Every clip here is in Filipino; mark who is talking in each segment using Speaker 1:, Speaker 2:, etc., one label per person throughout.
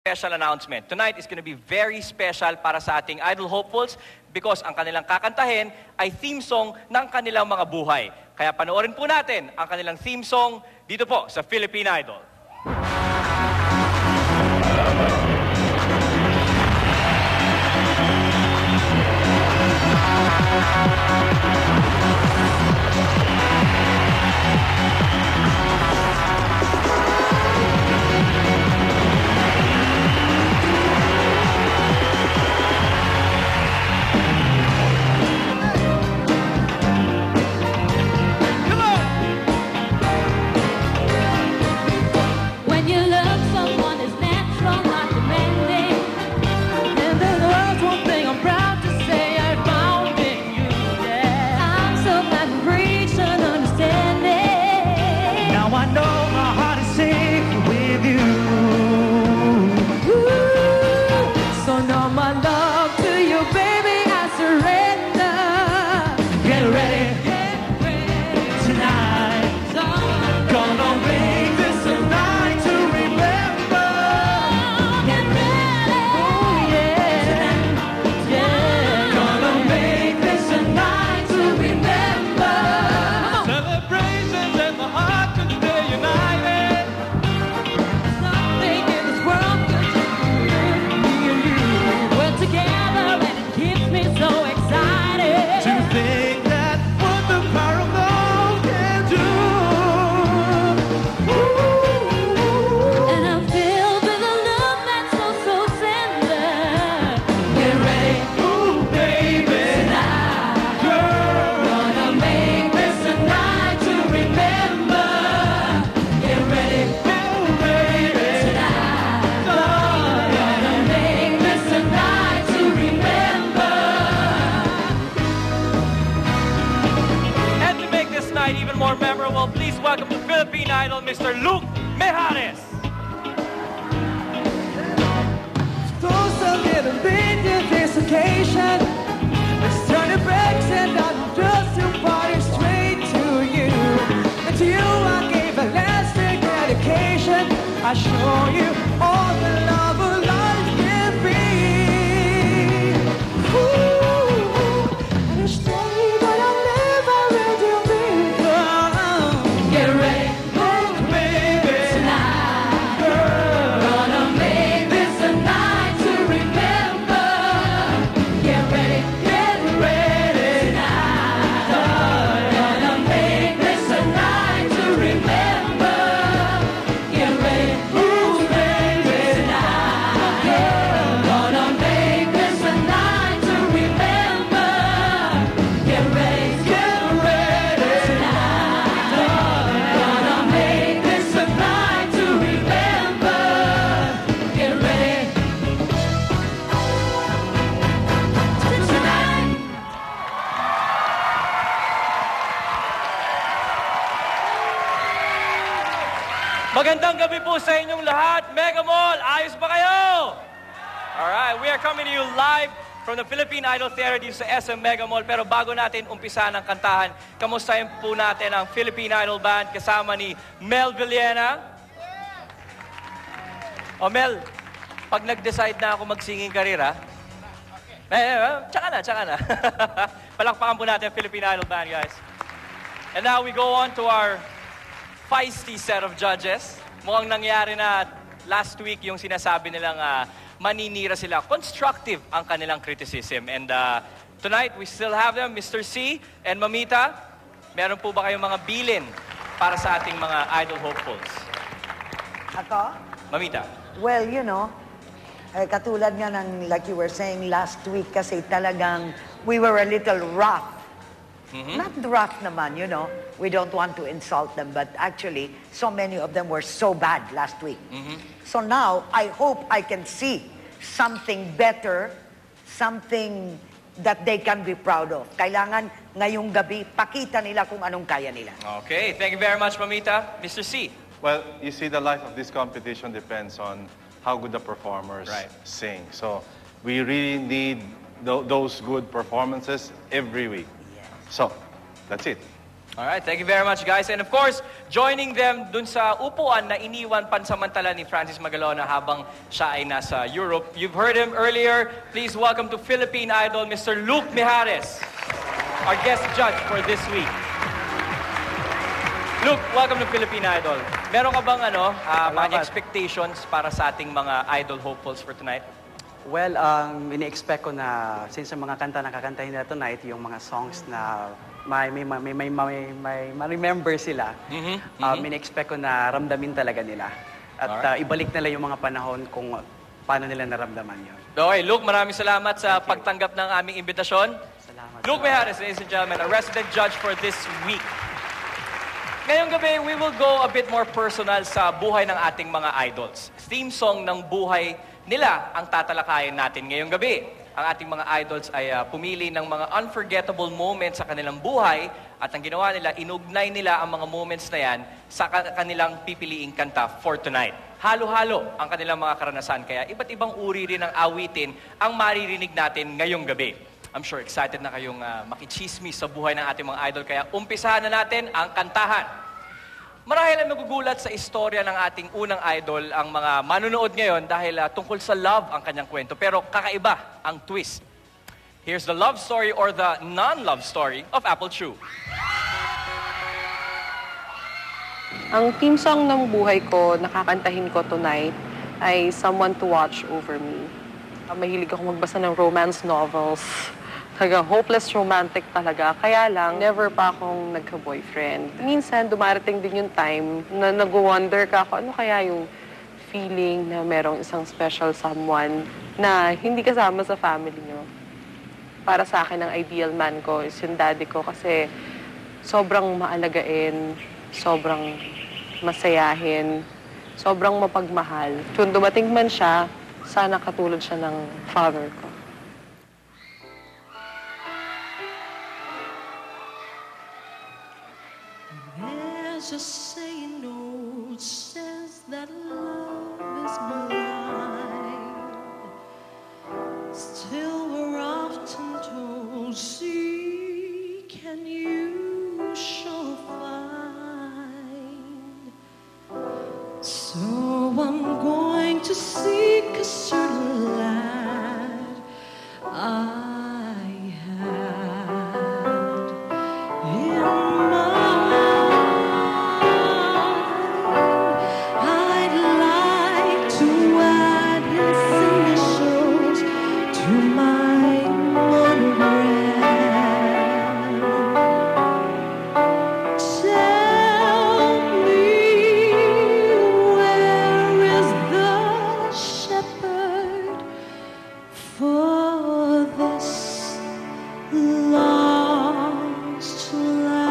Speaker 1: special announcement. Tonight is going to be very special para sa ating Idol Hopefuls because ang kanilang kakantahin ay theme song ng kanilang mga buhay. Kaya panoorin po natin ang kanilang theme song dito po sa Philippine Idol. Even more memorable, please welcome to Philippine Idol, Mr. Luke Mejares.
Speaker 2: Those a little bit in this occasion. Let's turn the brakes and I'll just to party straight to you. And to you I gave a lasting dedication. I show you all the love of life can be. Ooh, and I stay, but I'll never let you be. Get ready, baby, tonight. Gonna make this a night to remember. Get ready tonight. Gonna make this a night to remember. Get ready tonight. Gonna make this a night to remember. Get ready tonight. Gonna make this a night to remember. Get ready tonight.
Speaker 1: Magandang gabi po sa inyong lahat. Mega Mall, ayos ba kayo? Alright, we are coming to you live from the Philippine Idol Theater dito sa SM Mega Mall. Pero bago natin umpisa ng kantahan, kamustahin po natin ang Philippine Idol Band kasama ni Mel Villena. O Mel, pag nag-decide na ako mag-singing career, ha? Tsaka na. Palakpakan po natin ang Philippine Idol Band, guys. And now we go on to our feisty set of judges. Mukhang nangyari na last week yung sinasabi nilang maninira sila. Constructive ang kanilang criticism. And tonight, we still have them, Mr. C and Mamita. Meron po ba kayong mga bilin para sa ating mga Idol Hopefuls?
Speaker 3: Ako?
Speaker 1: Mamita.
Speaker 3: Well, you know, katulad nga ng, like you were saying last week, kasi talagang we were a little rough. Not rough naman, you know. We don't want to insult them, but actually, so many of them were so bad last week. So now, I hope I can see something better, something that they can be proud of. Kailangan ngayong gabi, pakita nila kung anong kaya nila.
Speaker 1: Okay, thank you very much, Mamita. Mr. C.
Speaker 4: Well, you see, the life of this competition depends on how good the performers sing. So we really need those good performances every week. So that's it.
Speaker 1: Alright, thank you very much, guys. And of course, joining them dun sa upuan na iniwan pansamantala ni Francis Magalona habang siya ay nasa Europe. You've heard him earlier. Please welcome to Philippine Idol, Mr. Luke Mijares, our guest judge for this week. Luke, welcome to Philippine Idol. Meron ka bang mga expectations para sa ating mga idol hopefuls for tonight?
Speaker 5: Well, ini-expect ko na since yung mga kanta na kakantahin nila tonight, yung mga songs na may ma-remember sila, ini-expect ko na ramdamin talaga nila. At ibalik nila yung mga panahon kung paano nila naramdaman yun.
Speaker 1: Okay, Luke, maraming salamat sa pagtanggap ng aming imbitasyon.
Speaker 5: Salamat.
Speaker 1: Luke Mijares, ladies and gentlemen, a resident judge for this week. Ngayong gabi, we will go a bit more personal sa buhay ng ating mga idols. Theme song ng buhay nila ang tatalakayin natin ngayong gabi. Ang ating mga idols ay pumili ng mga unforgettable moments sa kanilang buhay at ang ginawa nila, inugnay nila ang mga moments na yan sa kanilang pipiliing kanta for tonight. Halo-halo ang kanilang mga karanasan, kaya iba't ibang uri rin ng awitin ang maririnig natin ngayong gabi. I'm sure excited na kayong makichismis sa buhay ng ating mga idol, kaya umpisahan na natin ang kantahan. Marahil ang magugulat sa istorya ng ating unang idol ang mga manunood ngayon dahil tungkol sa love ang kanyang kwento. Pero kakaiba ang twist. Here's the love story or the non-love story of Apple Chew.
Speaker 6: Ang theme song ng buhay ko, nakakantahin ko tonight, ay Someone to Watch Over Me. Mahilig ako magbasa ng romance novels. Hopeless romantic talaga. Kaya lang, never pa akong nagka-boyfriend. Minsan, dumarating din yung time na nag-wonder ka ako, ano kaya yung feeling na merong isang special someone na hindi kasama sa family nyo. Para sa akin, ang ideal man ko is yung daddy ko kasi sobrang maalagain, sobrang masayahin, sobrang mapagmahal. Kung dumating man siya, sana katulad siya ng father ko.
Speaker 2: There's a saying old says that love is blind. Still we're often told, seek and you shall find. So I'm going to seek a certain lad I had in mind. I'd like to add his initials to my monogram. Tell me, where is the shepherd for this lost lamb?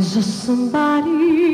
Speaker 2: There's somebody